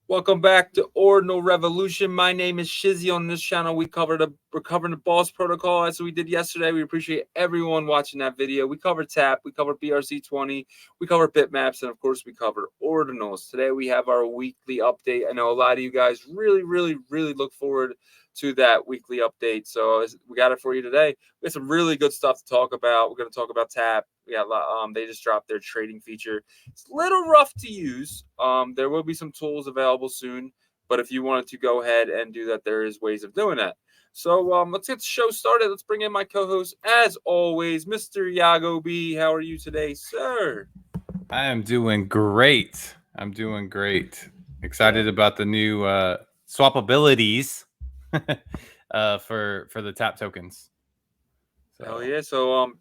Welcome back to Ordinal Revolution. My name is Shizzy. On this channel, we're covering the boss protocol as we did yesterday. We appreciate everyone watching that video. We covered TAP, we covered BRC20, we covered bitmaps, and of course we covered ordinals. Today we have our weekly update. I know a lot of you guys really look forward to that weekly update. So we got it for you today. We have some really good stuff to talk about. We're going to talk about TAP. We got they just dropped their trading feature. It's a little rough to use. There will be some tools available soon, but if you wanted to go ahead and do that, there is ways of doing that. So let's get the show started. Let's bring in my co-host, as always, Mr. Yagobi. How are you today, sir? I am doing great. I'm doing great. Yeah. Excited about the new swappabilities for the tap tokens. Hell So yeah.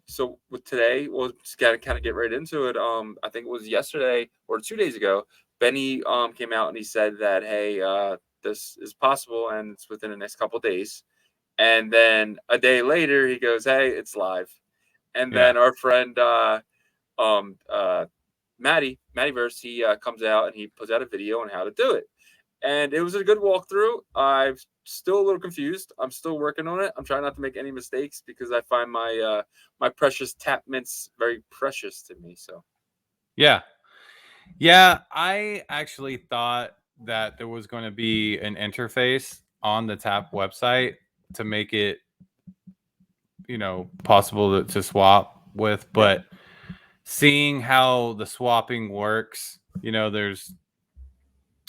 So with today, we'll just gotta kind of get right into it. I think it was yesterday or 2 days ago, Benny came out and he said that, hey, this is possible and it's within the next couple days. And then a day later, he goes, hey, it's live. And yeah, then our friend um uh Mattyverse, he comes out and he puts out a video on how to do it. And it was a good walkthrough. I'm still a little confused. I'm still working on it. I'm trying not to make any mistakes because I find my precious tap mints very precious to me. So yeah, yeah. I actually thought that there was going to be an interface on the tap website to make it, possible to swap with, yeah, but seeing how the swapping works, there's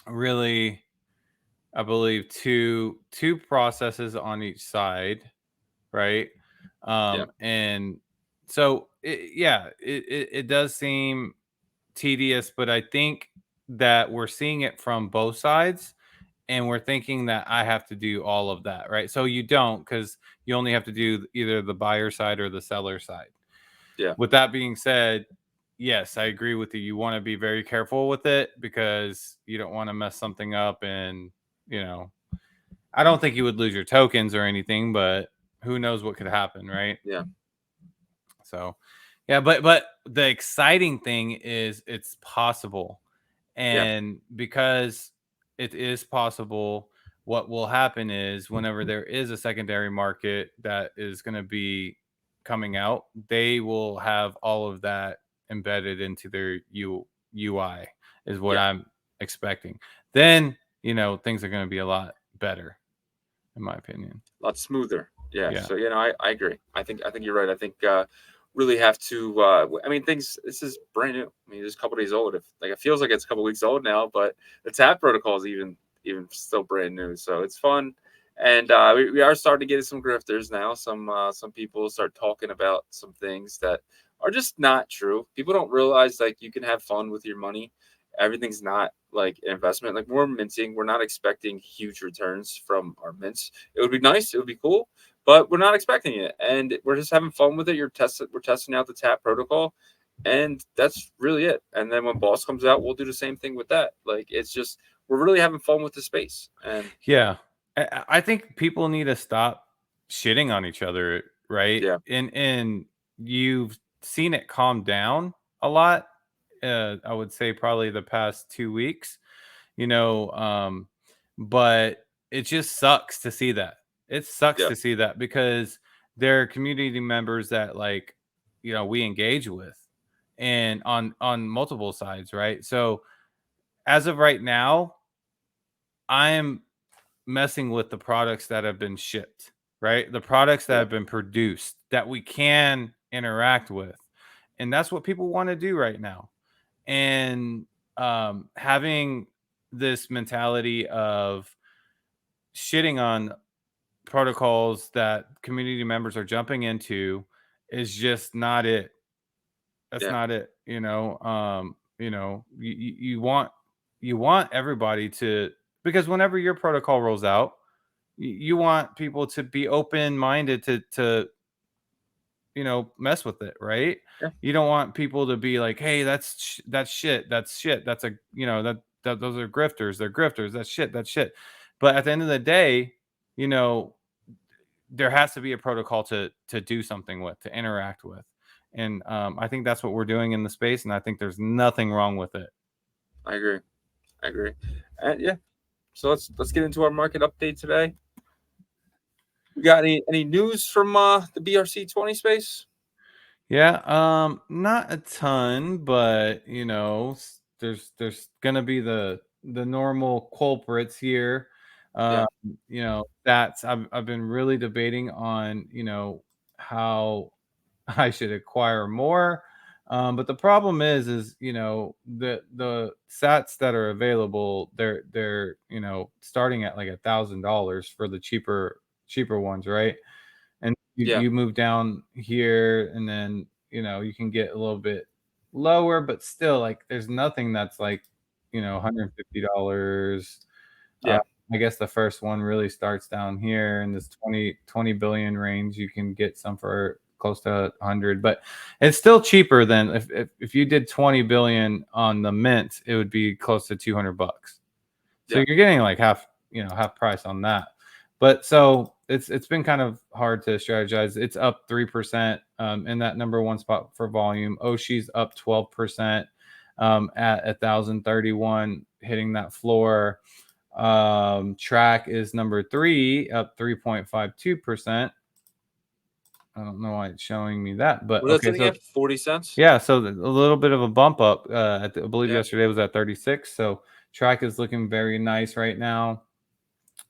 really, I believe, two processes on each side, right? yeah, And so it does seem tedious, but I think that we're seeing it from both sides, and we're thinking that I have to do all of that, right? So you don't, because you only have to do either the buyer side or the seller side. yeah, With that being said, yes, I agree with you. You want to be very careful with it because you don't want to mess something up. And, you know, I don't think you would lose your tokens or anything, but who knows what could happen, right? yeah, So, yeah, but the exciting thing is it's possible. yeah, And because it is possible, what will happen is whenever there is a secondary market that is going to be coming out, they will have all of that embedded into their UI, is what yeah. I'm expecting. Then, things are going to be a lot better, in my opinion. A lot smoother. Yeah. Yeah. So I agree. I think you're right. I think really have to. I mean, things. This is brand new. I mean, it's a couple days old. If like it feels like it's a couple weeks old now, but the tap protocol is even still brand new. So it's fun, and we are starting to get some grifters now. Some people start talking about some things that are just not true. People don't realize like you can have fun with your money. Everything's not like an investment. Like we're minting, we're not expecting huge returns from our mints. It would be nice, it would be cool, but we're not expecting it, and we're just having fun with it. We're testing out the tap protocol, and that's really it. And then when boss comes out, we'll do the same thing with that. Like it's just we're really having fun with the space, and Yeah. I think people need to stop shitting on each other, right? yeah, And you've seen it calm down a lot. I would say probably the past 2 weeks, you know, um, but it just sucks to see that. It sucks yeah, to see that because there are community members that we engage with and on multiple sides, right? So as of right now, I am messing with the products that have been shipped, right? The products that yeah, have been produced that we can interact with. And that's what people want to do right now. And having this mentality of shitting on protocols that community members are jumping into is just not it. That's yeah, not it. You want everybody to, because whenever your protocol rolls out, you want people to be open minded to mess with it, right? yeah, You don't want people to be like, hey, that's shit, that's a that those are grifters, they're grifters, that's shit. But at the end of the day, you know there has to be a protocol to do something with, to interact with. And I think that's what we're doing in the space, and I think there's nothing wrong with it. I agree. I agree. And yeah. So let's get into our market update today. We got any news from the BRC20 space? Yeah, not a ton, but there's gonna be the normal culprits here. Yeah, Um, that's I've been really debating on, how I should acquire more. But the problem is the sats that are available, they're starting at like $1,000 for the cheaper ones, right? And yeah, you move down here, and then you can get a little bit lower, but still, like, there's nothing that's like $150. uh, yeah, I guess the first one really starts down here in this 20 billion range. You can get some for close to 100, but it's still cheaper than if you did 20 billion on the mint, it would be close to $200. So yeah, you're getting like half price on that. But so it's been kind of hard to strategize. It's up 3% in that number one spot for volume. Oshi's up 12% at 1,031, hitting that floor. Track is number three, up 3.52%. I don't know why it's showing me that, but what is that okay. sitting So at? 40 cents. yeah, so a little bit of a bump up. I believe Yeah, yesterday was at 36. So track is looking very nice right now,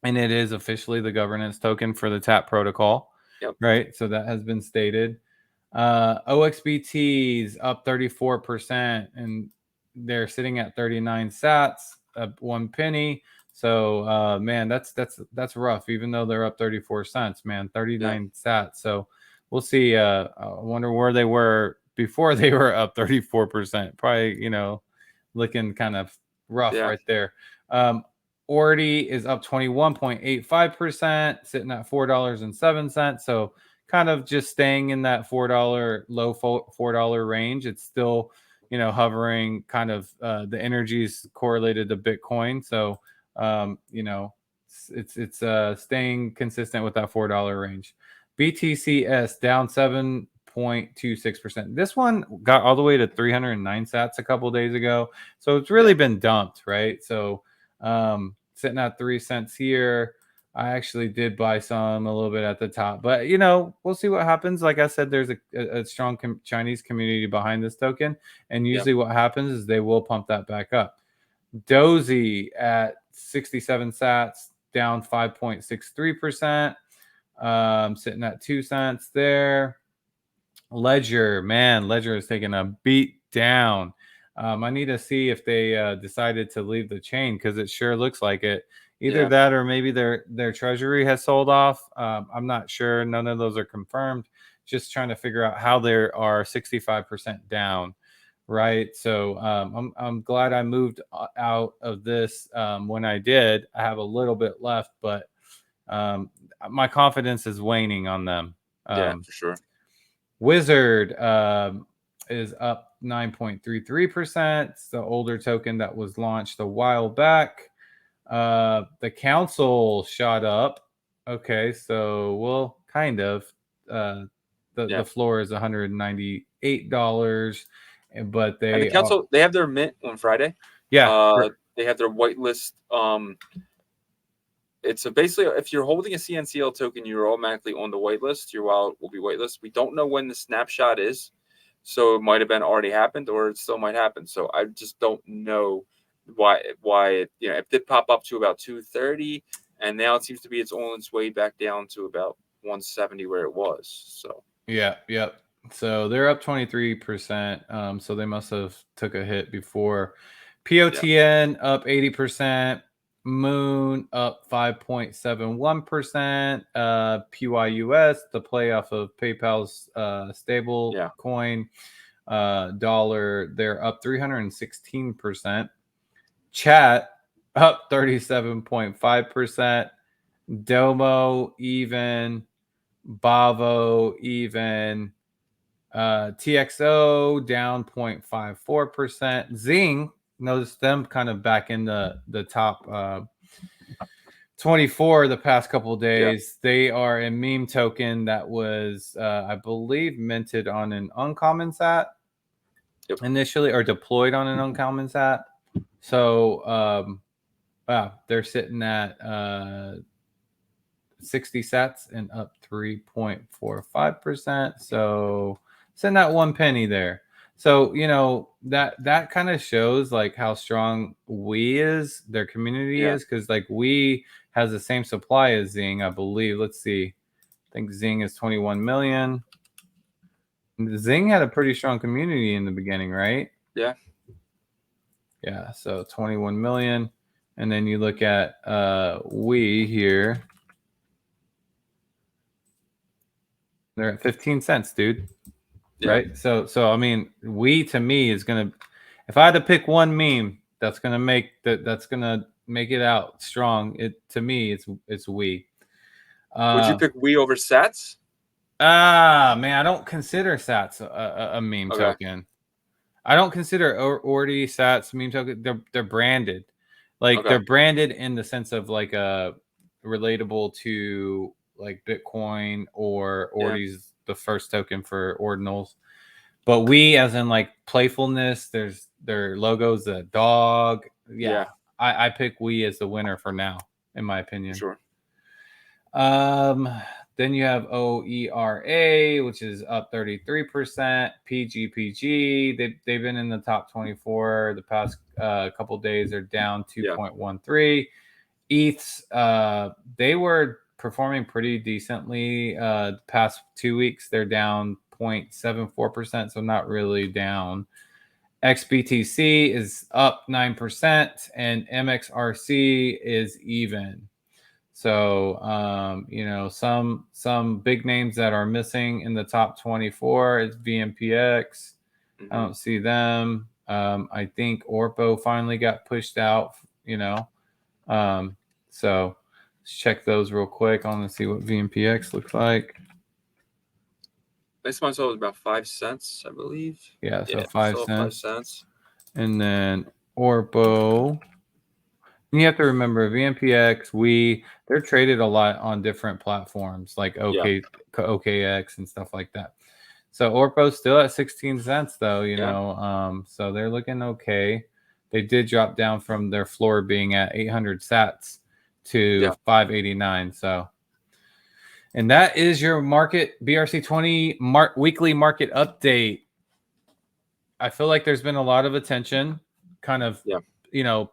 and it is officially the governance token for the TAP protocol, yep, right? So that has been stated. OXBT's up 34%, and they're sitting at 39 sats, up 1 penny. So man, that's rough. Even though they're up 34 cents, man, yeah, 39 sats. So we'll see. I wonder where they were before they were up 34%. Probably looking kind of rough yeah, right there. Um, Ordi is up 21.85%, sitting at $4.07. So kind of just staying in that low $4 range. It's still, hovering kind of the energies correlated to Bitcoin. So it's staying consistent with that $4 range. BTCS down 7.26%. This one got all the way to 309 sats a couple days ago. So it's yeah, really been dumped, right? So sitting at 3 cents here. I actually did buy some a little bit at the top, but we'll see what happens. Like I said, there's a strong Chinese community behind this token, and yeah. usually what happens is they will pump that back up. Dozy at 67 sats, down 5.63%, sitting at 2 cents there. Ledger, man, Ledger is taking a beat down. I need to see if they decided to leave the chain, because it sure looks like it. Either Yeah, that or maybe their treasury has sold off. I'm not sure. None of those are confirmed. Just trying to figure out how they are 65% down, right? So I'm glad I moved out of this when I did. I have a little bit left, but um, my confidence is waning on them. yeah, for sure. Wizard is up 9.33%. It's the older token that was launched a while back. The council shot up. Okay, so well, kind of. Uh, the Yeah, floor is $198, but and the they are, council they have their mint on Friday. yeah. They have their whitelist. It's a basically if you're holding a CNCL token, you're automatically on the whitelist. Your wallet will be whitelist. We don't know when the snapshot is, so it might have been already happened, or it still might happen. So I just don't know why it, it did pop up to about 230, and now it seems to be it's on its way back down to about 170 where it was. So Yeah, yep. So they're up 23%. So they must have took a hit before. yeah, POTN up 80%. Moon up 5.71%. PYUS, the play off of PayPal's stable yeah, coin dollar, they're up 316%. Chat up 37.5%. Domo even. Bavo even. TXO down 0.54%. Zing, notice them kind of back in the top 24 the past couple of yeah, days. They are a meme token that was, I believe, minted on an uncommon sat yep, initially, or deployed on an uncommon sat. So Wow, they're sitting at 60 sats and up 3.45%. So send that 1 penny there. So that kind of shows like how strong we is, their community Yeah. is, because like we has the same supply as Zing, I believe. Let's see. I think Zing is 21 million. Zing had a pretty strong community in the beginning, right? Yeah. Yeah, so 21 million. And then you look at we here. They're at 15 cents, dude. Yeah. Right? So I mean, we to me is gonna, if I had to pick one meme that's gonna make it out strong, it to me it's we. Would you Uh pick we over Sats? Man, I don't consider Sats a meme Okay. token. I don't consider Ordi Sats meme token. They're branded, like Okay. they're branded in the sense of like relatable to like Bitcoin, or Yeah. Ordi's the first token for ordinals. But we, as in like playfulness, their logos, a dog. Yeah, Yeah. I pick we as the winner for now, in my For opinion. sure. Um, then you have OERA, which is up 33%. PGPG, they've been in the top 24 the past couple days. They're down Yeah. 2.13. ETHs, they were performing pretty decently the past 2 weeks. They're down 0.74%, so not really down. XBTC is up 9%, and MXRC is even. So some big names that are missing in the top 24 is VMPX. I Hmm. don't see them. I think Orpo finally got pushed out. Um, so let's check those real quick. I want to see what VMPX looks like. Next one was about 5 cents, I believe. Yeah, so Yeah. five Still 5 cents. cents. And then Orpo. You have to remember VMPX, they're traded a lot on different platforms like Yeah. OKX and stuff like that. So Orpo's still at 16 cents though, Yeah. so they're looking okay. They did drop down from their floor being at 800 sats to Yeah. 589. So, and that is your market BRC20 weekly market update. I feel like there's been a lot of attention kind of, Yeah.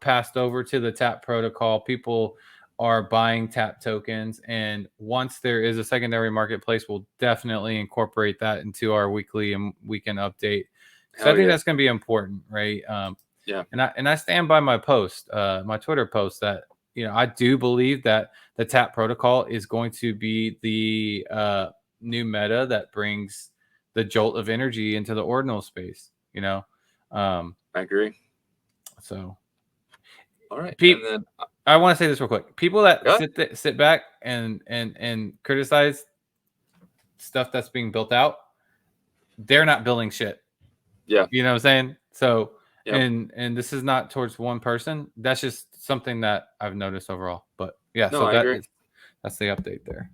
passed over to the TAP protocol. People are buying TAP tokens. And once there is a secondary marketplace, we'll definitely incorporate that into our weekly and weekend update. Because I Hell think yeah. that's going to be important, right? Yeah. And I stand by my post, my Twitter post, that I do believe that the TAP protocol is going to be the new meta that brings the jolt of energy into the ordinal space. Um, I agree. so, All right. And Pete, then, I want to say this real quick. People that yeah. sit back and criticize stuff that's being built out, they're not building shit. Yeah. You know what I'm saying? So, Yep. and this is not towards one person. That's just something that I've noticed overall. But yeah, No, so I agree. that's the update there.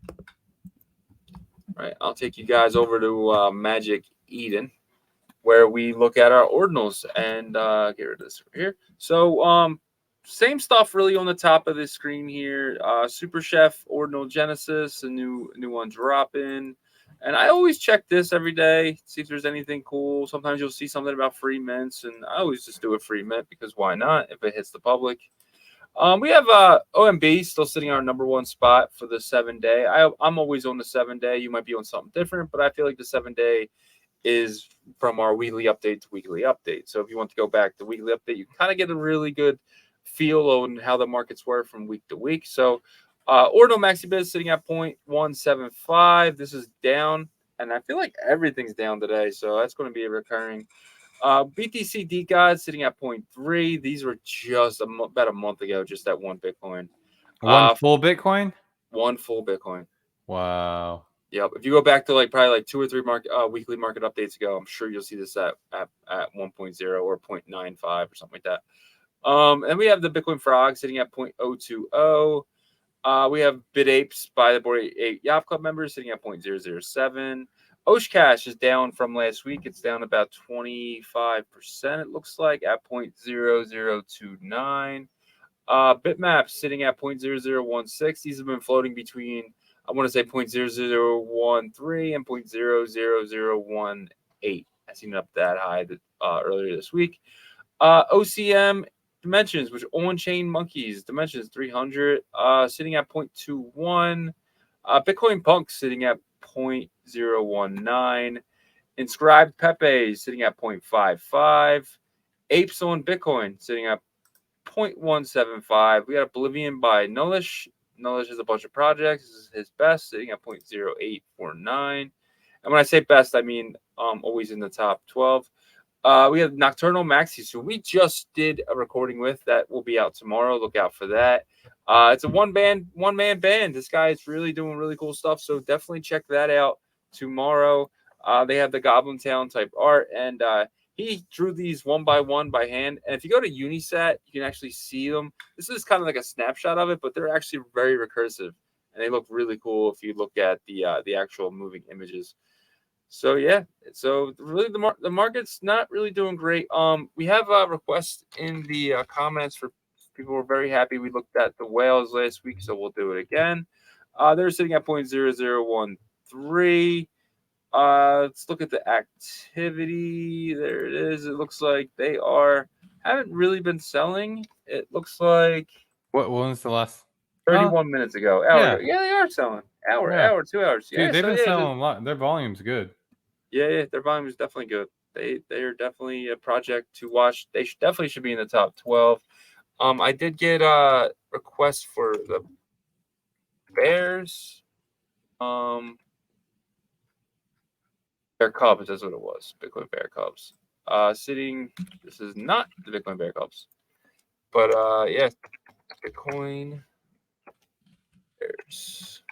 All right. I'll take you guys over to Magic Eden, where we look at our ordinals and get rid of this over here. So, same stuff really on the top of this screen here. Super Chef Ordinal Genesis, a new one dropping. And I always check this every day, see if there's anything cool. Sometimes you'll see something about free mints, and I always just do a free mint because why not if it hits the public. We have OMB still sitting on our number one spot for the 7 day. I'm always on the 7 day. You might be on something different, but I feel like the 7 day is from our weekly update to weekly update. So if you want to go back to weekly update, you kind of get a really good feel on how the markets were from week to week. So Ordinal Maxi Biz sitting at 0.175. This is down, and I feel like everything's down today. So that's going to be a recurring. BTC DeGod sitting at 0.3. These were just about a month ago, just that one Bitcoin. One full Bitcoin? One full Bitcoin. Wow. Yep. If you go back to probably like 2 or 3 weekly market updates ago, I'm sure you'll see this at 1.0 or 0.95 or something like that. And we have the Bitcoin Frog sitting at 0.020. We have BitApes by the Board 8 Yacht Club members sitting at 0.007. Oshcash is down from last week. It's down about 25%, it looks like, at 0.0029. Bitmap sitting at 0.0016. These have been floating between, I want to say 0.0013 and 0.00018. I've seen it up that high earlier this week. OCM Dimensions, which on chain monkeys, Dimensions 300, sitting at 0.21. Bitcoin Punk sitting at 0.019. Inscribed Pepe sitting at 0.55. Apes on Bitcoin sitting at 0.175. We got Oblivion by Nullish. Nullish has a bunch of projects. This is his best, sitting at 0.0849. And when I say best, I mean always in the top 12. We have Nocturnal Maxis, who we just did a recording with that will be out tomorrow. Look out for that. It's a one man band. This guy is really doing really cool stuff. So definitely check that out tomorrow. They have the Goblin Town type art, and he drew these one by hand. And if you go to Unisat, you can actually see them. This is kind of like a snapshot of it, but they're actually very recursive, and they look really cool if you look at the actual moving images. So yeah, so really the market's not really doing great. We have a request in the comments for people who are very happy. We looked at the whales last week, so we'll do it again. They're sitting at 0.0013. Let's look at the activity. There it is. It looks like they haven't really been selling. It looks like What was the last? 31 minutes ago, hour ago. Yeah, Yeah, they are selling. yeah, 2 hours. dude, Yeah, they've so been yeah, selling a lot. Their volume's good. yeah, their volume is definitely good. They are definitely a project to watch. They definitely should be in the top 12. I did get a request for the Bears. Bear Cubs, that's what it was. Bitcoin Bear Cubs. Sitting. This is not the Bitcoin Bear Cubs, but yeah, Bitcoin Bears.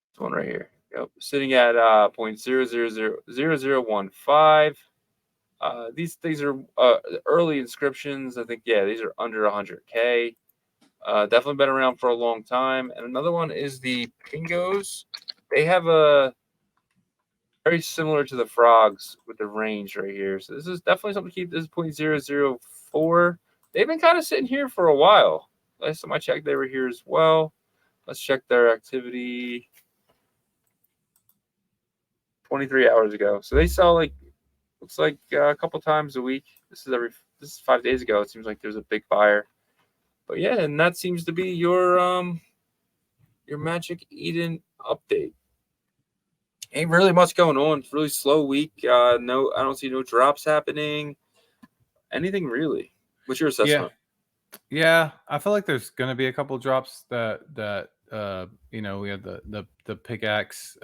This one right here. Yep, sitting at 0.000015. These are early inscriptions. I think these are under 100K. Definitely been around for a long time. And another one is the Pingos. They have a very similar to the frogs with the range right here. So this is definitely something to keep. This is 0.004. They've been kind of sitting here for a while. Last time I checked, they were here as well. Let's check their activity. 23 hours ago. So they sell looks like a couple times a week. This is 5 days ago. It seems like there's a big buyer. But yeah, and that seems to be your Magic Eden update. Ain't really much going on. It's a really slow week. No, I don't see no drops happening. Anything really. What's your assessment? Yeah, I feel like there's gonna be a couple drops that we have the pickaxe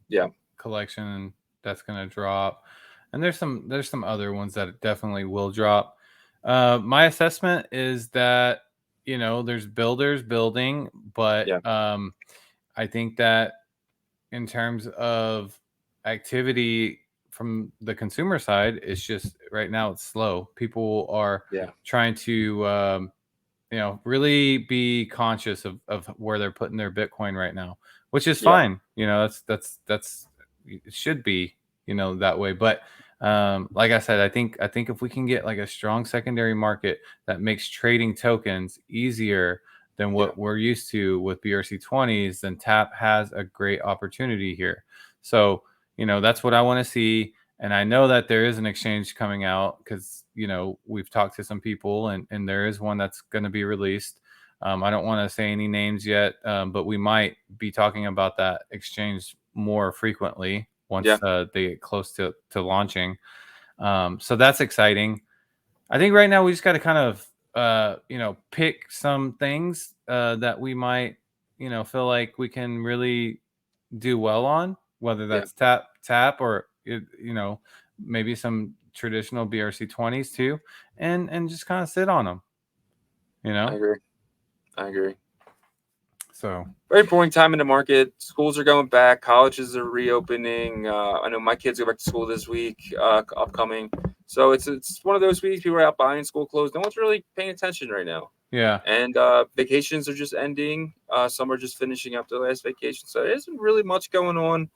Yeah. collection that's gonna drop, and there's some other ones that definitely will drop. My assessment is that there's builders building, but Yeah. I think that in terms of activity from the consumer side, it's just right now it's slow. People are Yeah. trying to really be conscious of where they're putting their Bitcoin right now, which is Yeah. fine. That's it should be that way. But like I said, I think if we can get like a strong secondary market that makes trading tokens easier than Yeah. what we're used to with BRC20s, then Tap has a great opportunity here. So that's what I want to see. And I know that there is an exchange coming out because we've talked to some people, and there is one that's going to be released. I don't want to say any names yet, but we might be talking about that exchange more frequently once Yeah. they get close to launching. So that's exciting. I think right now we just got to kind of pick some things that we might feel like we can really do well on, whether Yeah. that's tap or maybe some traditional BRC20s too, and just kind of sit on them. I agree. I agree. So Very boring time in the market. Schools are going back. Colleges are reopening. I know my kids go back to school this week, upcoming. So it's one of those weeks people are out buying school clothes. No one's really paying attention right now. yeah, And vacations are just ending. Some are just finishing up their last vacation. So there isn't really much going on.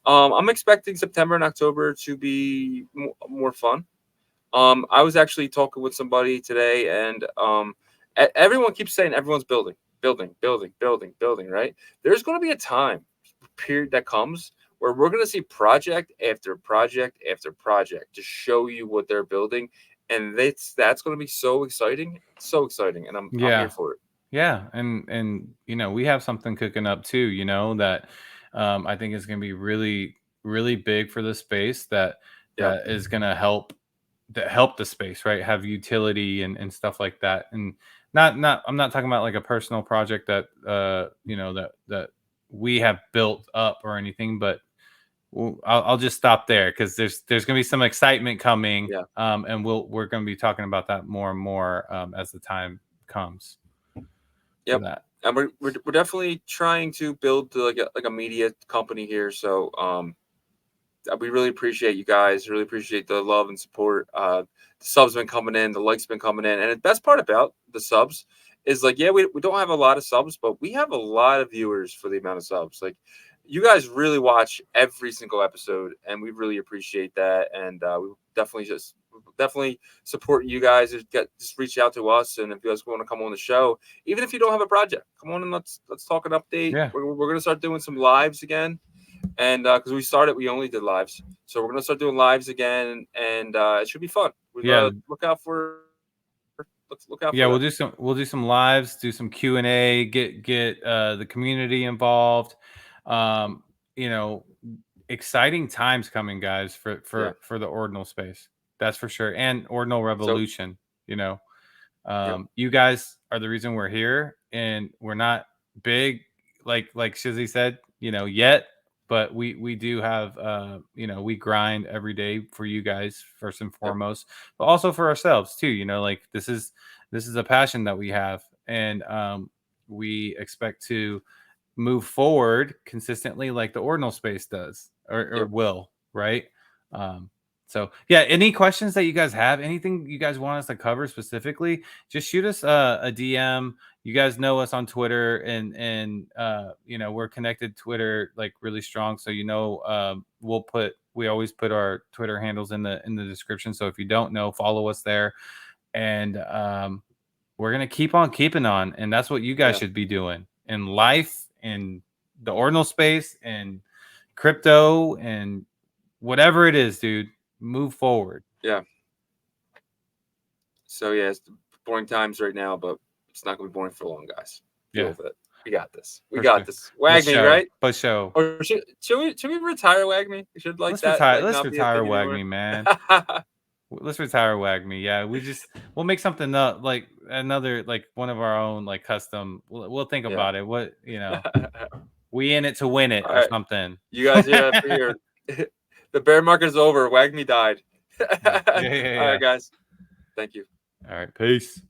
I'm expecting September and October to be more fun. I was actually talking with somebody today, and everyone keeps saying everyone's building, building, building, building, building. Right? There's going to be a time period that comes where we're going to see project after project after project to show you what they're building, and that's going to be so exciting, and I'm here Yeah. for it. Yeah, and we have something cooking up too, that I think is going to be really really big for the space, Yeah, that is going to help the space, right? Have utility and stuff like that. And not I'm not talking about like a personal project that that we have built up or anything, but I'll just stop there because there's going to be some excitement coming, yeah. and we're going to be talking about that more and more as the time comes for Yep. that. And we're definitely trying to build like a media company here. So we really appreciate you guys. Really appreciate the love and support. The subs been coming in, the likes been coming in, and the best part about the subs is like, yeah, we don't have a lot of subs, but we have a lot of viewers for the amount of subs. Like, you guys really watch every single episode, and we really appreciate that. And we definitely support you guys. Just reach out to us, and if you guys want to come on the show, even if you don't have a project, come on and let's talk an update. Yeah. We're gonna start doing some lives again, and because we only did lives, so we're gonna start doing lives again, and it should be fun. We Yeah, let's look out yeah, for that. we'll do some lives, do some Q&A, get the community involved. Um, you know, exciting times coming, guys, Yeah. for the ordinal space. That's for sure. And ordinal So revolution, you know. yep, You guys are the reason we're here, and we're not big like Shizzy said, yet, but we do have we grind every day for you guys first and yep, foremost, but also for ourselves too. Like this is a passion that we have, and we expect to move forward consistently like the ordinal space does, or yep, will, right? um so yeah, any questions that you guys have, anything you guys want us to cover specifically, just shoot us a DM. You guys know us on Twitter, and we're connected Twitter like really strong, so we always put our Twitter handles in the description, so if you don't know, follow us there. And we're gonna keep on keeping on, and that's what you guys yeah, should be doing in life, in the ordinal space, and crypto, and whatever it is, dude. Move forward. yeah. So yeah, it's boring times right now, but it's not gonna be boring for long, guys. Deal Yeah, with it. We got this. We for got sure. this. For Wag me, show. right? For show. Or should we retire Wag me? Should like that like Let's not be a retire thing WAG anymore? me, man. Let's retire WAG me. Yeah, we'll make something up, like another, like one of our own, like custom. We'll think Yeah. about it. We in it to win it All or right. something. You guys hear that for here. The bear market is over. Wag me died. Yeah, yeah, yeah, All yeah. right, guys. Thank you. All right, peace.